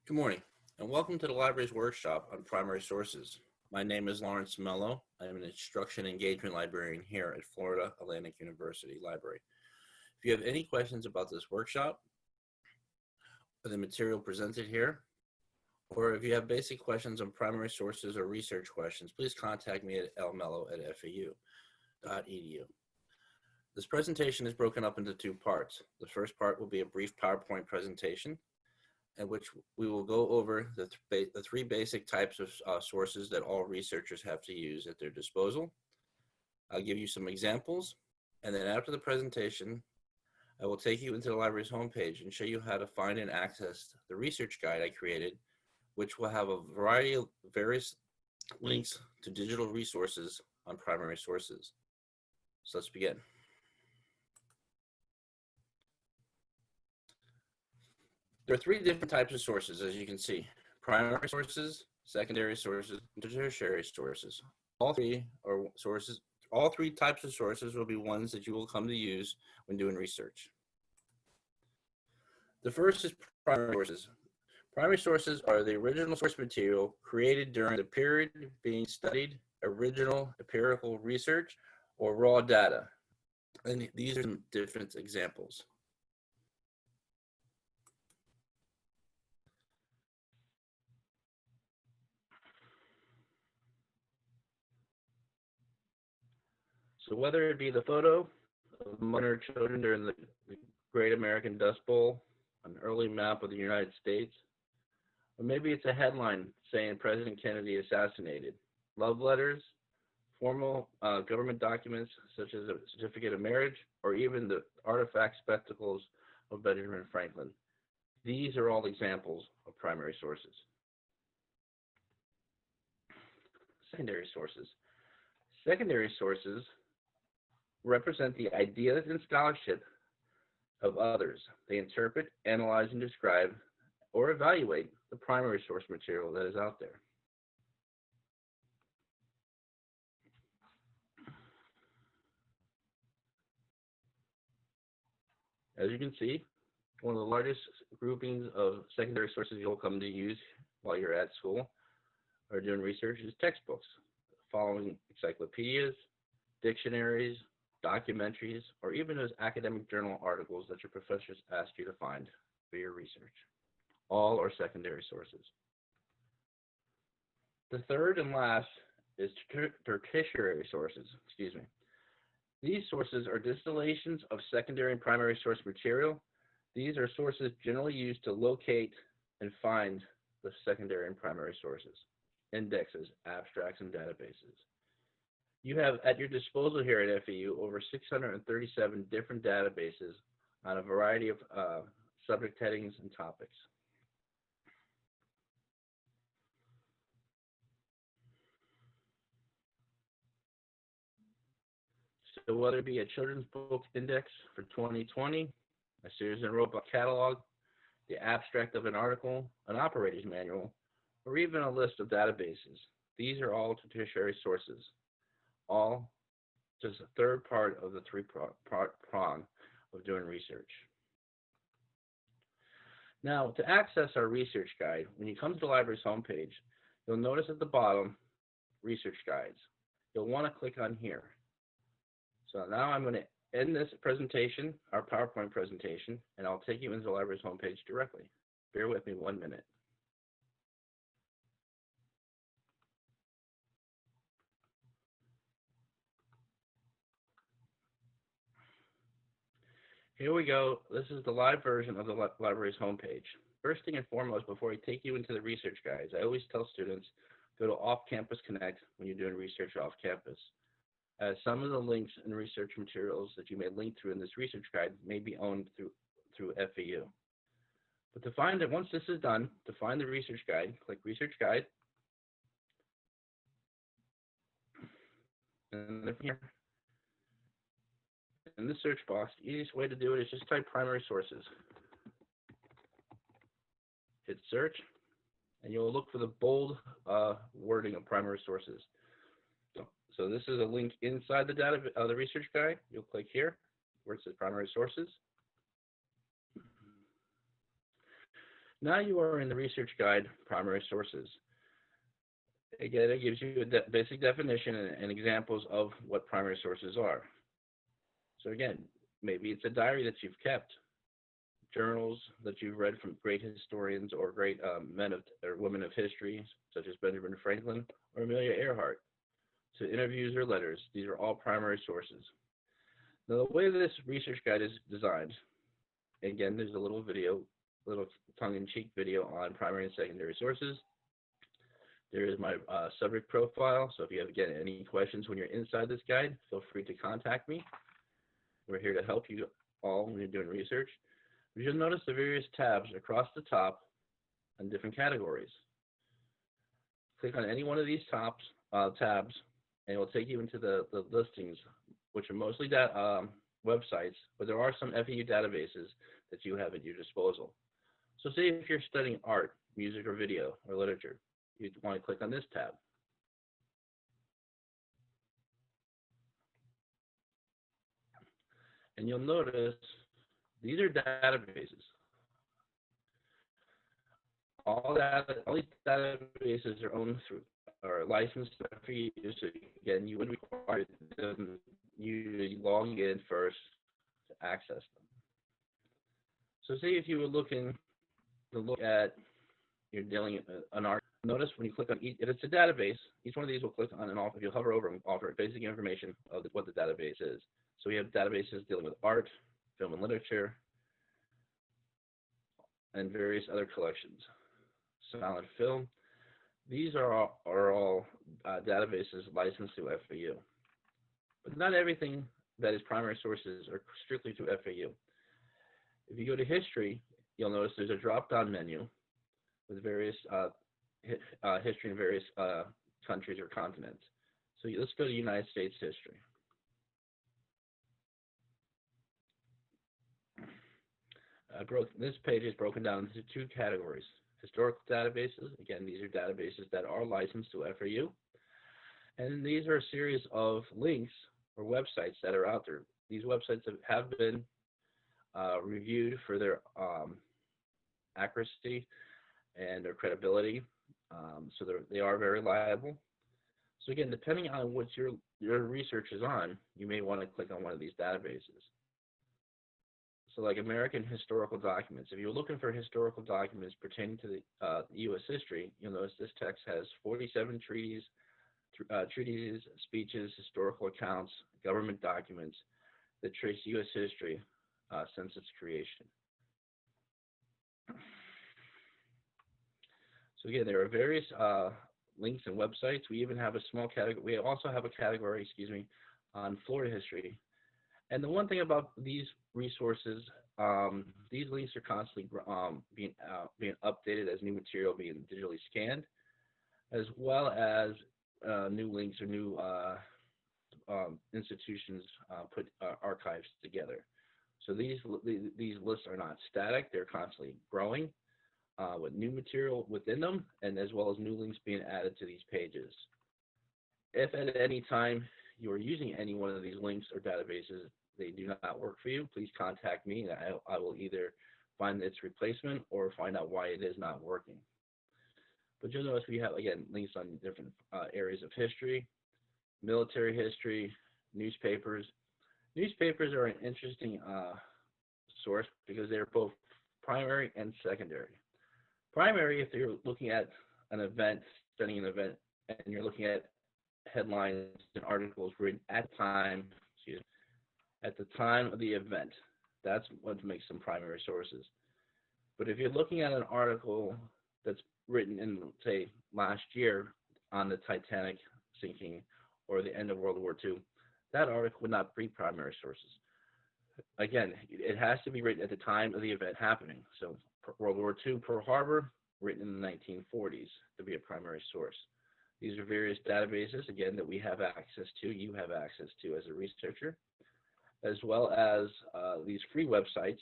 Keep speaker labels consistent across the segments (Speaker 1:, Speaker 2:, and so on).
Speaker 1: Good morning, and welcome to the library's workshop on primary sources. My name is Lawrence Mello. I am an instruction engagement librarian here at Florida Atlantic University Library. If you have any questions about this workshop, or the material presented here, or if you have basic questions on primary sources or research questions, please contact me at lmello@fau.edu. This presentation is broken up into two parts. The first part will be a brief PowerPoint presentation, in which we will go over the three basic types of sources that all researchers have to use at their disposal. I'll give you some examples, and then after the presentation, I will take you into the library's homepage and show you how to find and access the research guide I created, which will have a variety of various links to digital resources on primary sources. So let's begin. There are three different types of sources, as you can see: primary sources, secondary sources, and tertiary sources. All three types of sources will be ones that you will come to use when doing research. The first is primary sources. Primary sources are the original source material created during the period being studied, original empirical research, or raw data. And these are some different examples. So whether it be the photo of minor children during the Great American Dust Bowl, an early map of the United States, or maybe it's a headline saying President Kennedy assassinated, love letters, formal government documents such as a certificate of marriage, or even the artifact spectacles of Benjamin Franklin. These are all examples of primary sources. Secondary sources. Secondary sources represent the ideas and scholarship of others. They interpret, analyze, and describe or evaluate the primary source material that is out there. As you can see, one of the largest groupings of secondary sources you'll come to use while you're at school or doing research is textbooks, following encyclopedias, dictionaries, documentaries, or even those academic journal articles that your professors ask you to find for your research. All are secondary sources. The third and last is tertiary sources. These sources are distillations of secondary and primary source material. These are sources generally used to locate and find the secondary and primary sources, indexes, abstracts, and databases. You have at your disposal here at FAU over 637 different databases on a variety of subject headings and topics. So whether it be a children's book index for 2020, a Sears and Roebuck catalog, the abstract of an article, an operator's manual, or even a list of databases, these are all tertiary sources. All just a third part of the prong of doing research. Now, to access our research guide, when you come to the library's homepage, you'll notice at the bottom, research guides. You'll want to click on here. So now I'm going to end this presentation, our PowerPoint presentation, and I'll take you into the library's homepage directly. Bear with me 1 minute. Here we go. This is the live version of the library's homepage. First thing and foremost, before I take you into the research guides, I always tell students, go to Off Campus Connect when you're doing research off campus, as some of the links and research materials that you may link through in this research guide may be owned through FAU. But to find it, once this is done, to find the research guide, click Research Guide. And here, in the search box, the easiest way to do it is just type primary sources. Hit search, and you'll look for the bold wording of primary sources. So this is a link inside the the research guide. You'll click here where it says primary sources. Now you are in the research guide, primary sources. Again, it gives you a basic definition and examples of what primary sources are. So again, maybe it's a diary that you've kept, journals that you've read from great historians or great men of or women of history, such as Benjamin Franklin or Amelia Earhart, to interviews or letters. These are all primary sources. Now, the way this research guide is designed, again, there's a little video, little tongue-in-cheek video on primary and secondary sources. There is my subject profile. So if you have, again, any questions when you're inside this guide, feel free to contact me. We're here to help you all when you're doing research. You'll notice the various tabs across the top on different categories. Click on any one of these tabs, and it will take you into the listings, which are mostly websites, but there are some FAU databases that you have at your disposal. So say if you're studying art, music, or video, or literature, you'd want to click on this tab. And you'll notice these are databases. All these databases are owned through or licensed for you. So again, you would require them you log in first to access them. So say if you were looking to look at you're dealing an art. Notice when you click on each, if it's a database, each one of these will click on and off. If you hover over them, offer basic information of what the database is. So we have databases dealing with art, film and literature, and various other collections. Sound and film. These are all databases licensed to FAU. But not everything that is primary sources are strictly to FAU. If you go to history, you'll notice there's a drop-down menu with various history in various countries or continents. So let's go to United States history. This page is broken down into two categories. Historical databases, again, these are databases that are licensed to FAU. And these are a series of links or websites that are out there. These websites have been reviewed for their accuracy and their credibility. So they are very reliable. So again, depending on what your research is on, you may want to click on one of these databases. So like American historical documents. If you're looking for historical documents pertaining to the U.S. history, you'll notice this text has 47 treaties, speeches, historical accounts, government documents that trace U.S. history since its creation. So again, there are various links and websites. We even have a small category. We also have a category, on Florida history. And the one thing about these resources, these links are constantly being updated as new material being digitally scanned, as well as new links or new institutions put archives together. So these lists are not static; they're constantly growing with new material within them, and as well as new links being added to these pages. If at any time you are using any one of these links or databases, they do not work for you, please contact me, and I will either find its replacement or find out why it is not working. But you'll notice we have, again, links on different areas of history, military history, newspapers. Newspapers are an interesting source because they're both primary and secondary. Primary, if you're looking at an event, studying an event, and you're looking at headlines and articles written at the time of the event, that's what makes them primary sources. But if you're looking at an article that's written in, say, last year on the Titanic sinking or the end of World War II, that article would not be primary sources. Again, it has to be written at the time of the event happening. So World War II, Pearl Harbor, written in the 1940s to be a primary source. These are various databases, again, that we have access to, you have access to as a researcher, as well as these free websites,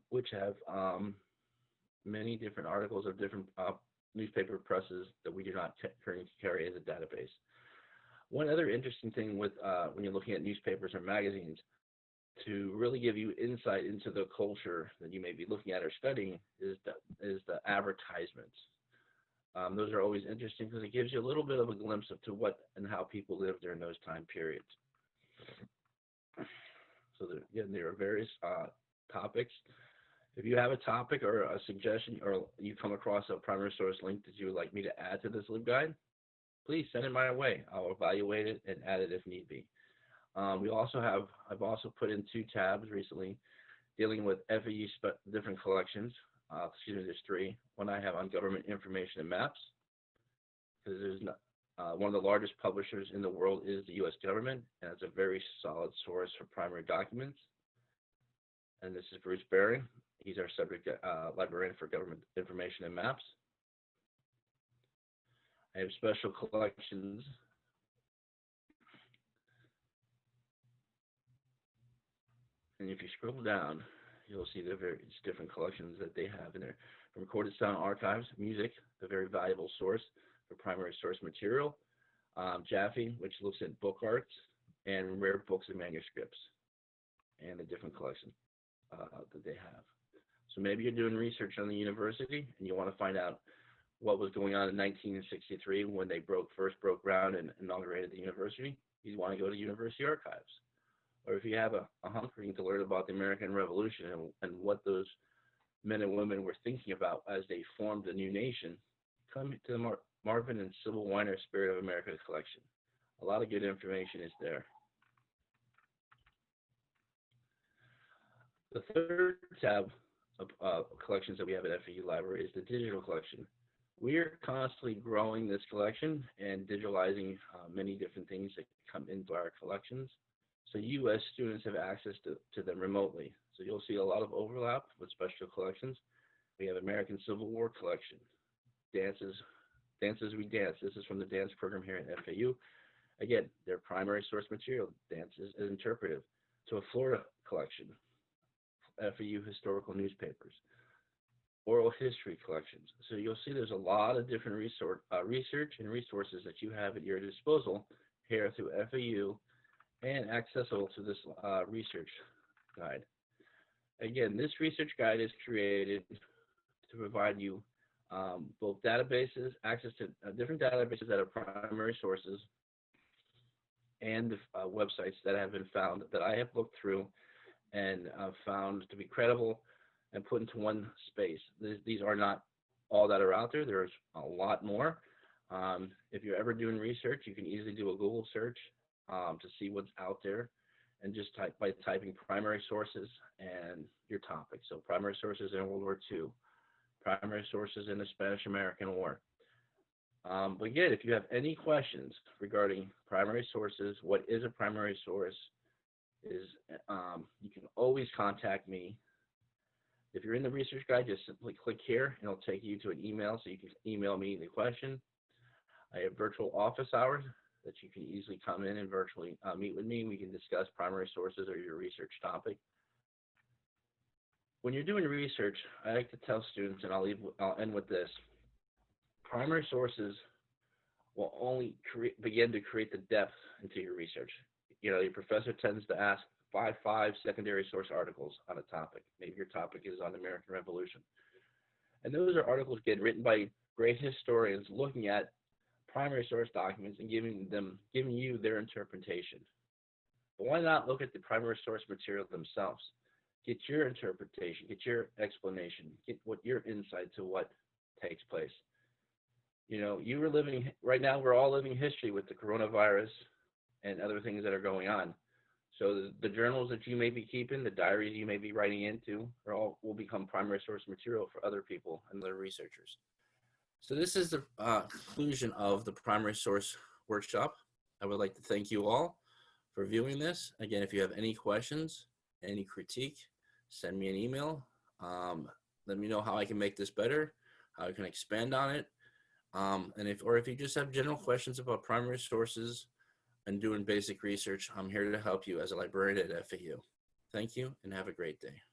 Speaker 1: which have many different articles of different newspaper presses that we do not currently carry as a database. One other interesting thing with when you're looking at newspapers or magazines, to really give you insight into the culture that you may be looking at or studying is the advertisements. Those are always interesting because it gives you a little bit of a glimpse of to what and how people live during those time periods. So again, there are various topics. If you have a topic or a suggestion, or you come across a primary source link that you would like me to add to this LibGuide, please send it my way. I'll evaluate it and add it if need be. I've also put in 2 tabs recently dealing with FAU different collections. There's 3. One I have on government information and maps, because there's not, one of the largest publishers in the world is the U.S. government, and it's a very solid source for primary documents. And this is Bruce Baring. He's our subject librarian for government information and maps. I have special collections. And if you scroll down, you'll see the various different collections that they have in there. From Recorded Sound Archives, music, a very valuable source for primary source material. Jaffe, which looks at book arts, and rare books and manuscripts, and the different collections that they have. So maybe you're doing research on the university and you want to find out what was going on in 1963 when they first broke ground and inaugurated the university. You want to go to university archives. Or if you have a hankering to learn about the American Revolution and what those men and women were thinking about as they formed a new nation, come to the Marvin and Sybil Weiner Spirit of America collection. A lot of good information is there. The third tab of collections that we have at FAU Library is the digital collection. We are constantly growing this collection and digitalizing many different things that come into our collections. So U.S. students have access to them remotely. So you'll see a lot of overlap with special collections. We have American Civil War collection, Dances We Dance. This is from the dance program here at FAU. Again, their primary source material, dances, is interpretive. To a Florida collection, FAU historical newspapers, oral history collections. So you'll see there's a lot of different research and resources that you have at your disposal here through FAU and accessible to this research guide. Again, this research guide is created to provide you both databases, access to different databases that are primary sources, and websites that have been found that I have looked through and found to be credible and put into one space. These are not all that are out there. There's a lot more. If you're ever doing research, you can easily do a Google search to see what's out there, and just by typing primary sources and your topic. So primary sources in World War II, primary sources in the Spanish-American War. But again, if you have any questions regarding primary sources, what is a primary source, you can always contact me. If you're in the research guide, just simply click here and it'll take you to an email, so you can email me the question. I have virtual office hours that you can easily come in and virtually meet with me. We can discuss primary sources or your research topic. When you're doing research, I like to tell students, and I'll end with this: primary sources will only begin to create the depth into your research. You know, your professor tends to ask five secondary source articles on a topic. Maybe your topic is on the American Revolution. And those are articles get written by great historians looking at primary source documents and giving you their interpretation. But why not look at the primary source material themselves? Get your interpretation, get your explanation, get what your insight to what takes place. You know, right now we're all living history with the coronavirus and other things that are going on. So the journals that you may be keeping, the diaries you may be writing into, will become primary source material for other people and other researchers. So this is the conclusion of the primary source workshop. I would like to thank you all for viewing this. Again, if you have any questions, any critique, send me an email. Let me know how I can make this better, how I can expand on it. And if you just have general questions about primary sources and doing basic research, I'm here to help you as a librarian at FAU. Thank you and have a great day.